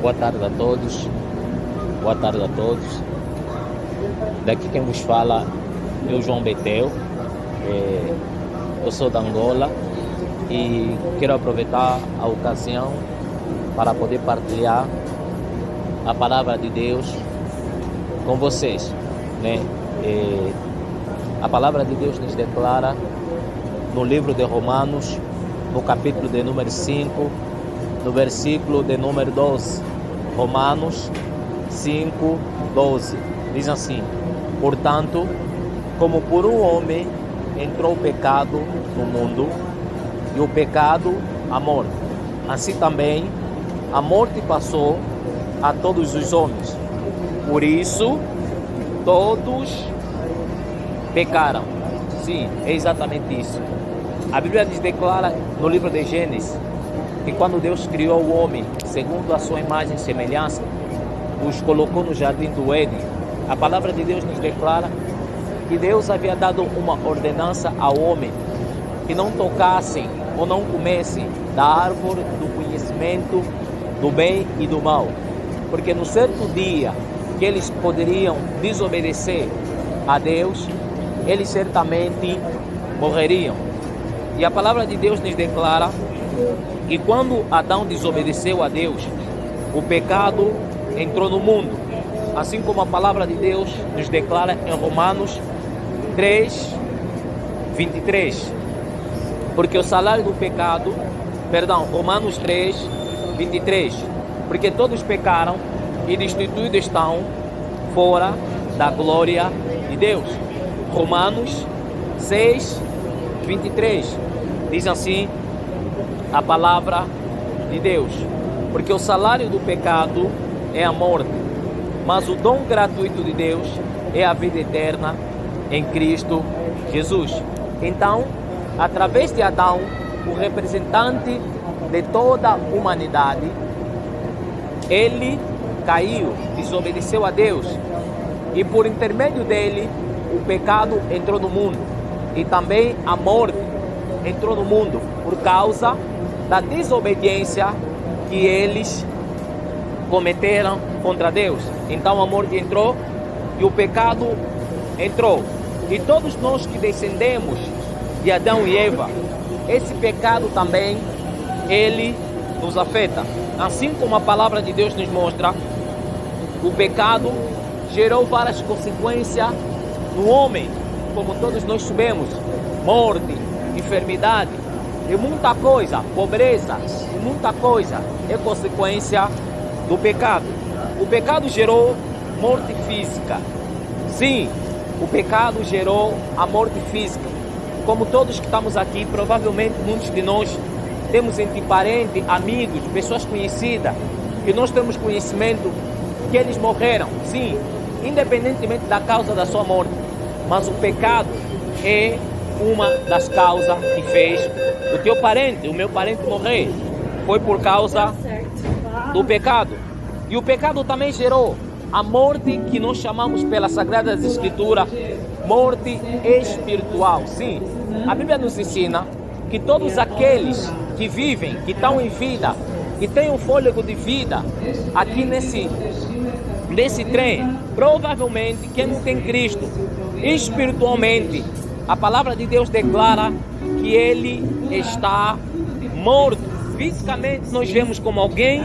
Boa tarde a todos. Boa tarde a todos. Daqui quem vos fala é o João Betel. Eu sou da Angola e quero aproveitar a ocasião para poder partilhar a palavra de Deus com vocês, né? A palavra de Deus nos declara no livro de Romanos, no capítulo de número 5, no versículo de número 12. Romanos 5, 12. Diz assim: portanto, como por um homem entrou o pecado no mundo, e o pecado a morte, assim também a morte passou a todos os homens. Por isso, todos pecaram. Sim, é exatamente isso. A Bíblia nos declara no livro de Gênesis que quando Deus criou o homem segundo a sua imagem e semelhança, os colocou no jardim do Éden. A palavra de Deus nos declara que Deus havia dado uma ordenança ao homem que não tocassem ou não comessem da árvore do conhecimento do bem e do mal, porque no certo dia que eles poderiam desobedecer a Deus, eles certamente morreriam. E a palavra de Deus nos declara que quando Adão desobedeceu a Deus, o pecado entrou no mundo, assim como a palavra de Deus nos declara em Romanos 3, 23. Porque o salário do pecado, Romanos 3, 23. Porque todos pecaram e destituídos estão fora da glória de Deus. Romanos 6, 23. Diz assim a palavra de Deus: porque o salário do pecado é a morte, mas o dom gratuito de Deus é a vida eterna em Cristo Jesus. Então, através de Adão, o representante de toda a humanidade, ele caiu, desobedeceu a Deus, e por intermédio dele o pecado entrou no mundo, e também a morte entrou no mundo por causa da desobediência que eles cometeram contra Deus. Então a morte entrou e o pecado entrou, e todos nós que descendemos de Adão e Eva, esse pecado também ele nos afeta. Assim como a palavra de Deus nos mostra, o pecado gerou várias consequências no homem, como todos nós sabemos: morte, enfermidade e muita coisa, pobreza e muita coisa é consequência do pecado. O pecado gerou morte física. Sim, o pecado gerou a morte física. Como todos que estamos aqui, provavelmente muitos de nós temos entre parentes, amigos, pessoas conhecidas, que nós temos conhecimento que eles morreram. Sim, independentemente da causa da sua morte. Mas o pecado é uma das causas que fez o teu parente, o meu parente morrer. Foi por causa do pecado. E o pecado também gerou a morte que nós chamamos pela Sagrada Escritura morte espiritual. Sim, a Bíblia nos ensina que todos aqueles que vivem, que estão em vida, que têm um fôlego de vida aqui nesse trem, provavelmente quem não tem Cristo, espiritualmente, a palavra de Deus declara que ele está morto. Fisicamente nós vemos como alguém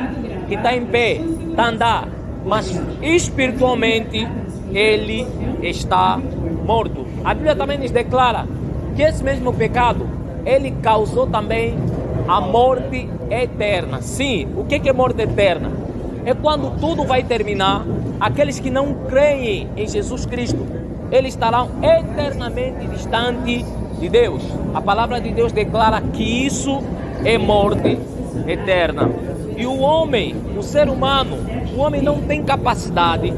que está em pé, está a andar, mas espiritualmente ele está morto. A Bíblia também nos declara que esse mesmo pecado, ele causou também a morte eterna. Sim, o que é morte eterna? É quando tudo vai terminar, aqueles que não creem em Jesus Cristo, eles estarão eternamente distantes de Deus. A palavra de Deus declara que isso é morte eterna. E o homem, o ser humano, o homem não tem capacidade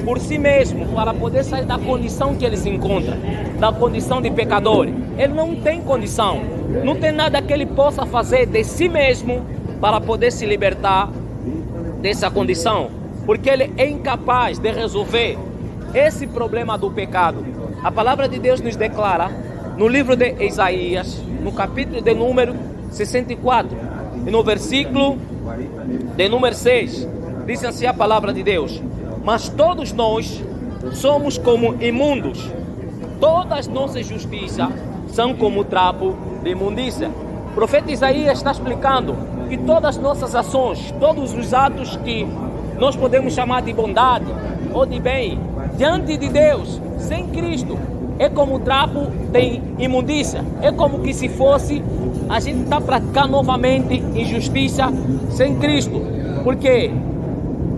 por si mesmo para poder sair da condição que ele se encontra, da condição de pecador. Ele não tem condição, não tem nada que ele possa fazer de si mesmo para poder se libertar dessa condição, porque ele é incapaz de resolver esse problema do pecado. A palavra de Deus nos declara no livro de Isaías, no capítulo de número 64 e no versículo de número 6, diz assim a palavra de Deus: mas todos nós somos como imundos, todas nossas justiças são como trapo de imundícia. O profeta Isaías está explicando que todas as nossas ações, todos os atos que nós podemos chamar de bondade ou de bem, diante de Deus, sem Cristo, é como trapo de imundícia. É como que se fosse a gente está praticando novamente injustiça sem Cristo. Porque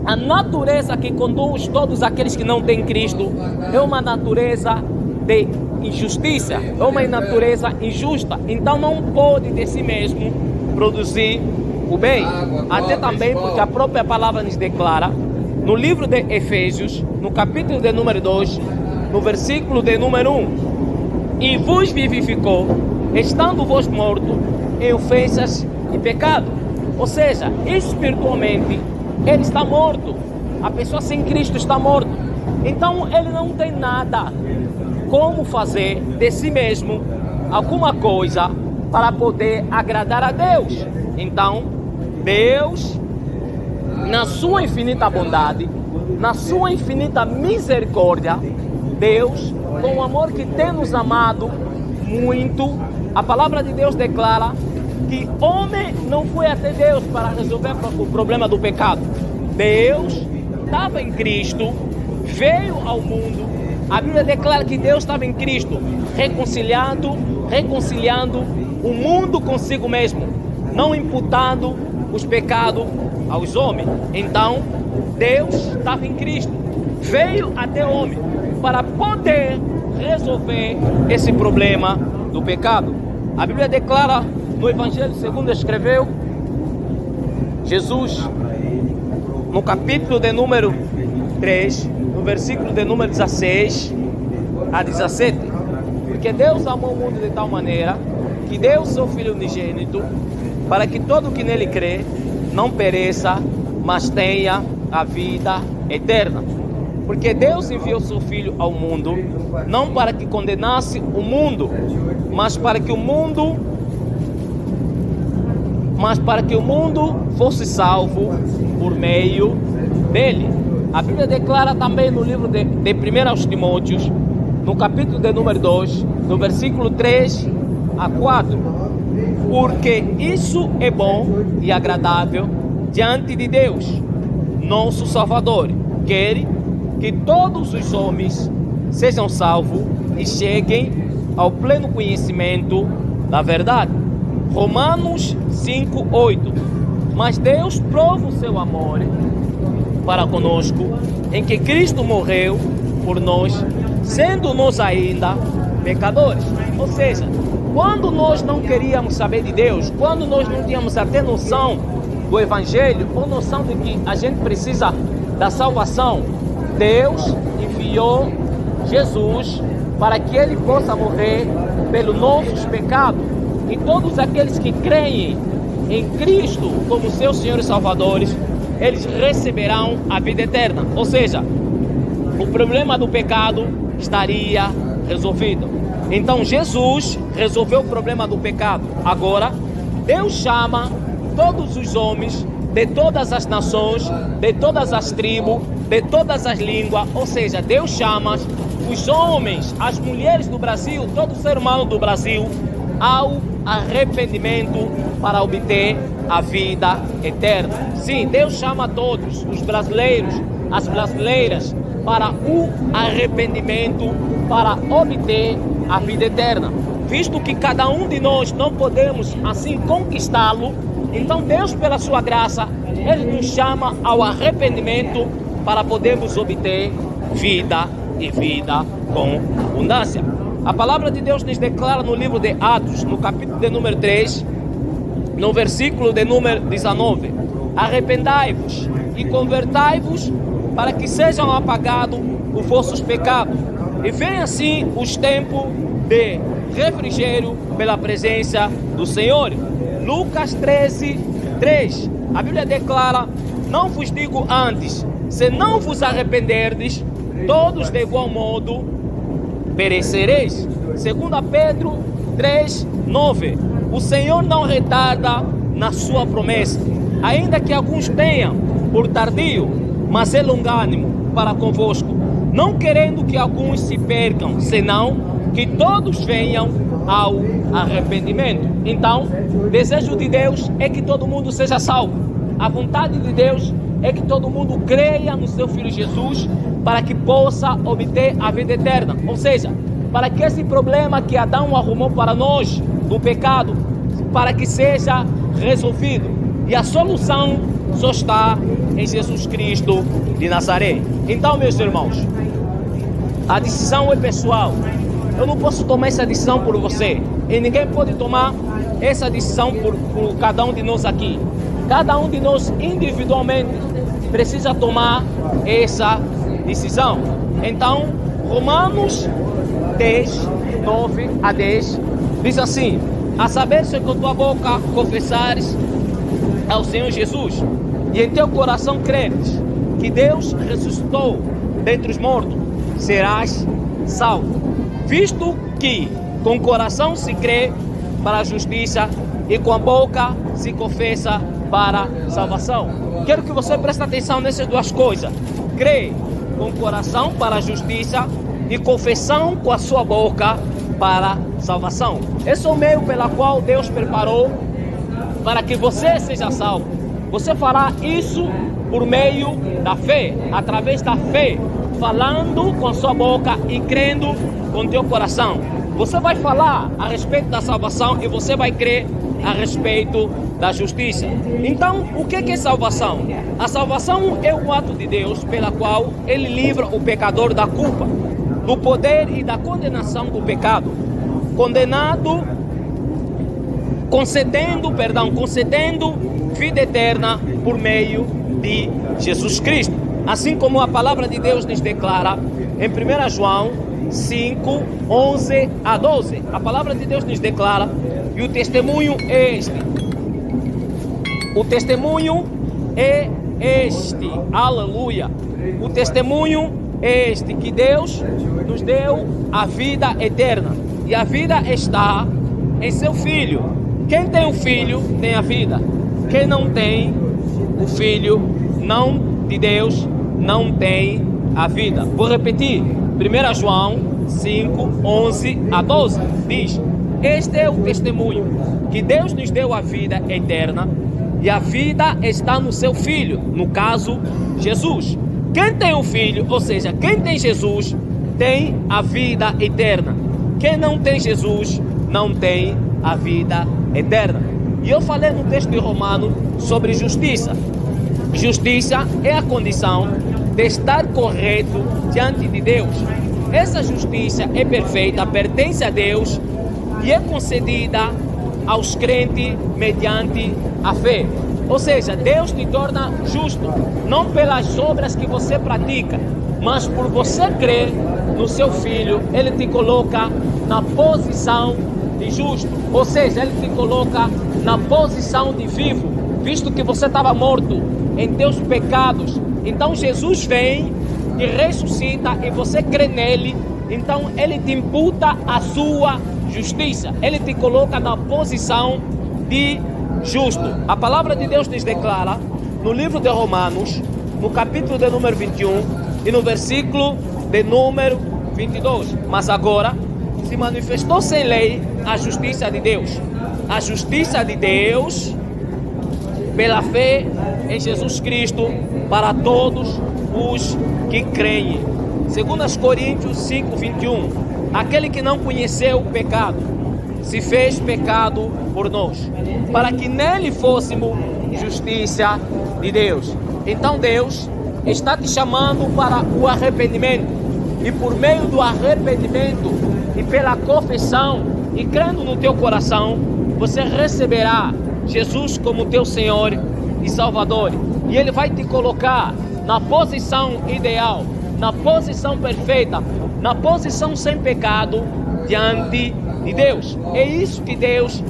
a natureza que conduz todos aqueles que não têm Cristo é uma natureza de injustiça, é uma natureza injusta. Então não pode de si mesmo produzir o bem. Até também porque a própria palavra nos declara no livro de Efésios, no capítulo de número 2, no versículo de número 1: e vos vivificou, estando vos morto em ofensas e pecado. Ou seja, espiritualmente ele está morto. A pessoa sem Cristo está morto. Então ele não tem nada como fazer de si mesmo alguma coisa para poder agradar a Deus. Então Deus, na sua infinita bondade, na sua infinita misericórdia, Deus, com o amor que tem nos amado muito, a palavra de Deus declara que homem não foi até Deus para resolver o problema do pecado. Deus estava em Cristo, veio ao mundo. A Bíblia declara que Deus estava em Cristo, reconciliando o mundo consigo mesmo, não imputando os pecados aos homens. Então, Deus estava em Cristo, veio até o homem para poder resolver esse problema do pecado. A Bíblia declara no Evangelho segundo escreveu Jesus, no capítulo de número 3, no versículo de número 16 a 17, porque Deus amou o mundo de tal maneira que deu o seu Filho unigênito, para que todo que nele crê não pereça, mas tenha a vida eterna. Porque Deus enviou seu Filho ao mundo, não para que condenasse o mundo, mas para que o mundo fosse salvo por meio dele. A Bíblia declara também no livro de 1 Timóteos, no capítulo de número 2, no versículo 3 a 4, porque isso é bom e agradável diante de Deus, nosso Salvador, quer que todos os homens sejam salvos e cheguem ao pleno conhecimento da verdade. Romanos 5:8. Mas Deus prova o seu amor para conosco em que Cristo morreu por nós, sendo nós ainda pecadores. Ou seja, quando nós não queríamos saber de Deus, quando nós não tínhamos até noção do Evangelho, ou noção de que a gente precisa da salvação, Deus enviou Jesus para que ele possa morrer pelos nossos pecados. E todos aqueles que creem em Cristo como seu Senhor e Salvador, eles receberão a vida eterna. Ou seja, o problema do pecado estaria resolvido. Então Jesus resolveu o problema do pecado. Agora, Deus chama todos os homens de todas as nações, de todas as tribos, de todas as línguas. Ou seja, Deus chama os homens, as mulheres do Brasil, todo ser humano do Brasil, ao arrependimento para obter a vida eterna. Sim, Deus chama todos, os brasileiros, as brasileiras, para o arrependimento, para obter a vida eterna. Visto que cada um de nós não podemos assim conquistá-lo, então Deus, pela sua graça, Ele nos chama ao arrependimento para podermos obter vida e vida com abundância. A palavra de Deus nos declara no livro de Atos, no capítulo de número 3, no versículo de número 19: arrependai-vos e convertai-vos para que sejam apagados os vossos pecados, e venham assim os tempos de refrigério pela presença do Senhor. Lucas 13:3. A Bíblia declara: não vos digo antes, se não vos arrependerdes, todos de igual modo perecereis. 2 Pedro 3:9. O Senhor não retarda na sua promessa, ainda que alguns tenham por tardio, mas é longânimo para convosco, não querendo que alguns se percam, senão que todos venham ao arrependimento. Então, o desejo de Deus é que todo mundo seja salvo. A vontade de Deus é que todo mundo creia no seu Filho Jesus para que possa obter a vida eterna. Ou seja, para que esse problema que Adão arrumou para nós, do pecado, para que seja resolvido. E a solução só está em Jesus Cristo de Nazaré. Então, meus irmãos, a decisão é pessoal. Eu não posso tomar essa decisão por você. E ninguém pode tomar essa decisão por cada um de nós aqui. Cada um de nós individualmente precisa tomar essa decisão. Então, Romanos 10, 9 a 10, diz assim: a saber, se com tua boca confessares ao Senhor Jesus e em teu coração creres que Deus ressuscitou dentre os mortos, serás salvo. Visto que com o coração se crê para a justiça e com a boca se confessa para a salvação. Quero que você preste atenção nessas duas coisas. Crê com o coração para a justiça e confissão com a sua boca para a salvação. Esse é o meio pela qual Deus preparou para que você seja salvo. Você fará isso por meio da fé, através da fé, falando com a sua boca e crendo com teu coração. Você vai falar a respeito da salvação e você vai crer a respeito da justiça. Então, o que é salvação? A salvação é o ato de Deus pela qual Ele livra o pecador da culpa, do poder e da condenação do pecado. Concedendo vida eterna por meio de Jesus Cristo. Assim como a palavra de Deus nos declara em 1 João 5, 11 a 12. A palavra de Deus nos declara, e o testemunho é este. O testemunho é este. Aleluia. O testemunho é este, que Deus nos deu a vida eterna. E a vida está em seu Filho. Quem tem o Filho tem a vida. Quem não tem o Filho de Deus não tem a vida. Vou repetir. 1 João 5, 11 a 12 diz: este é o testemunho, que Deus nos deu a vida eterna, e a vida está no seu Filho, no caso, Jesus. Quem tem o Filho, ou seja, quem tem Jesus, tem a vida eterna. Quem não tem Jesus, não tem a vida eterna. E eu falei no texto de Romanos sobre justiça. Justiça é a condição de estar correto diante de Deus. Essa justiça é perfeita, pertence a Deus e é concedida aos crentes mediante a fé. Ou seja, Deus te torna justo, não pelas obras que você pratica, mas por você crer no seu Filho. Ele te coloca na posição de justo, ou seja, Ele te coloca na posição de vivo, visto que você estava morto em teus pecados. Então Jesus vem e ressuscita e você crê nele, então Ele te imputa a sua justiça. Ele te coloca na posição de justo. A palavra de Deus nos declara no livro de Romanos, no capítulo de número 21 e no versículo de número 22. Mas agora se manifestou sem lei a justiça de Deus. A justiça de Deus pela fé em Jesus Cristo para todos os que creem. 2 Coríntios 5, 21. Aquele que não conheceu o pecado se fez pecado por nós, para que nele fôssemos justiça de Deus. Então Deus está te chamando para o arrependimento, e por meio do arrependimento e pela confissão e crendo no teu coração, você receberá Jesus como teu Senhor e Salvador, e Ele vai te colocar na posição ideal, na posição perfeita, na posição sem pecado diante de Deus. É isso que Deus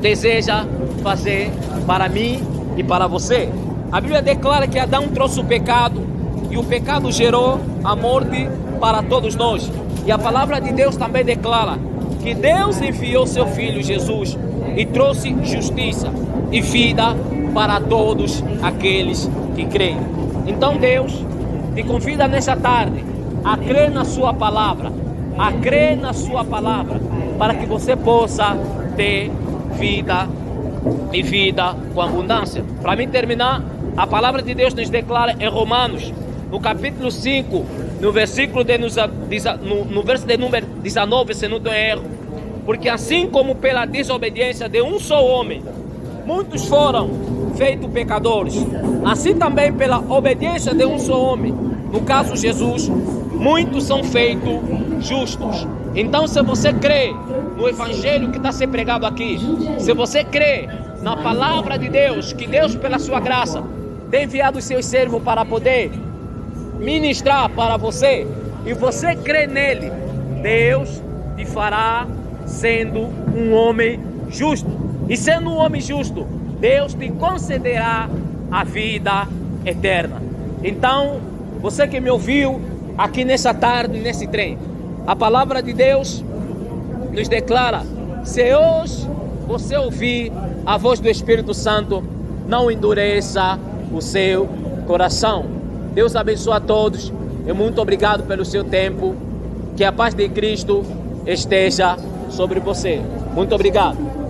deseja fazer para mim e para você. A Bíblia declara que Adão trouxe o pecado e o pecado gerou a morte para todos nós. E a palavra de Deus também declara que Deus enviou seu Filho Jesus e trouxe justiça e vida para todos aqueles que creem. Então Deus te convida nessa tarde a crer na sua palavra, a crer na sua palavra, para que você possa ter vida e vida com abundância. Para mim terminar, a palavra de Deus nos declara em Romanos, no capítulo 5, no versículo no verso de número 19, se não estou em erro, porque assim como pela desobediência de um só homem, muitos foram feitos pecadores, assim também pela obediência de um só homem, no caso Jesus, muitos são feitos justos. Então, se você crê no evangelho que está sendo pregado aqui, se você crê na palavra de Deus, que Deus pela sua graça tem enviado os seus servos para poder ministrar para você, e você crê nele, Deus te fará sendo um homem justo. E sendo um homem justo, Deus te concederá a vida eterna. Então, você que me ouviu aqui nessa tarde, nesse trem, a palavra de Deus nos declara: se hoje você ouvir a voz do Espírito Santo, não endureça o seu coração. Deus abençoe a todos e muito obrigado pelo seu tempo. Que a paz de Cristo esteja sobre você. Muito obrigado.